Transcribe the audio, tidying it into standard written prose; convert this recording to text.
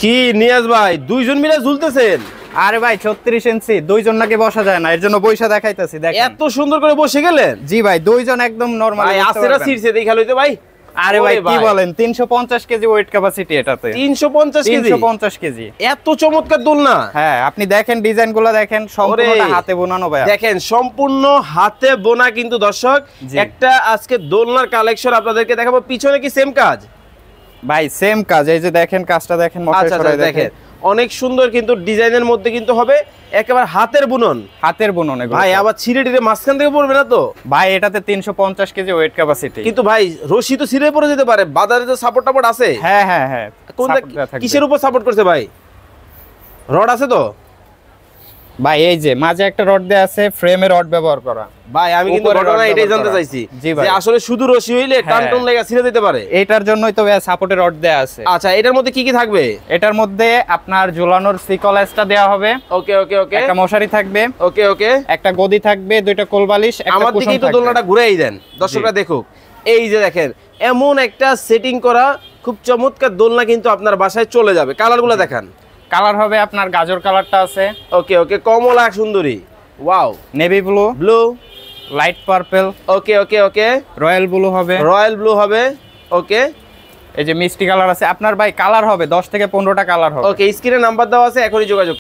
কি নিয়াজ ভাই দুইজন মিলে ঝুলতেছেন? আরে ভাই 36 ইঞ্চি দুইজন নাকি বসা যায় না, এর জন্য বইসা দেখাইতেছি। দেখেন এত সুন্দর করে বসে গেলেন? জি ভাই, দুইজন একদম নরমাল। ভাই আসেরা সিরছে দেখা লইতে ভাই। আরে ভাই কি বলেন, 350 কেজি ওয়েট ক্যাপাসিটি এটাতে। 350 কেজি? 350 কেজি। এত চমৎকার দোলনা। হ্যাঁ, আপনি দেখেন ডিজাইনগুলো দেখেন, সম্পূর্ণটা হাতে বোনানো ভাই। দেখেন সম্পূর্ণ হাতে বোনা কিন্তু দর্শক। একটা আজকে দোলনার কালেকশন আপনাদেরকে দেখাবো। পিছনে কি সেম কাজ? ভাই সেম কাজ, এই যে দেখেন কাজটা দেখেন, মশাই সরাই দেখেন। অনেক সুন্দর কিন্তু ডিজাইনের মধ্যে কিন্তু হবে, একেবারে হাতের বুনন। হাতের বুনন এগুলো ভাই আবার ছিঁড়ে টিড়ে মাঝখান থেকে পড়বে না তো? ভাই এটাতে 350 কেজি ওয়েট ক্যাপাসিটি। কিন্তু ভাই রশি তো ছিঁড়ে পড়ে যেতে পারে, বাজারে তো সাপোর্ট টাপোর্ট আছে? হ্যাঁ হ্যাঁ হ্যাঁ। কিসের উপর সাপোর্ট করছে ভাই? রড আছে তো? ভাই এই যে মাঝে একটা রড দেয়া আছে, ফ্রেমে রড ব্যবহার করা। ভাই আমি কিন্তু ঘটনা এটাই জানতে চাইছি যে আসলে শুধু রশি হইলে টান টান লাগা ছিঁড়ে যেতে পারে। এটার জন্যই তো সাপোর্টের রড দেয়া আছে। আচ্ছা, এটার মধ্যে কি কি থাকবে? এটার মধ্যে আপনার ঝুলানোর সিকলেসটা দেয়া হবে। ওকে ওকে ওকে। একটা মশারি থাকবে। ওকে ওকে। একটা গদি থাকবে, দুইটা কোলবালিশ, একটা কুশন থাকবে। আমাদের দিকে একটু দোলনাটা ঘুরাই দেন, দর্শকরা দেখুক। এই যে দেখেন এমন একটা সেটিং করা খুব চমৎকার দোলনা কিন্তু আপনার বাসায় চলে যাবে। কালারগুলো দেখান। কালার হবে আপনার গাজর কালারটা আছে। ওকে ওকে, কমলা সুন্দরী, wow, navy blue, blue, light purple. Okay okay okay. Royal blue হবে। রয়্যাল ব্লু হবে। ওকে। এই যে মিষ্টি কালার আছে আপনার ভাই, কালার হবে 10 থেকে 15টা কালার হবে। ওকে, স্ক্রিনে নাম্বার দেওয়া আছে, এখনই যোগাযোগ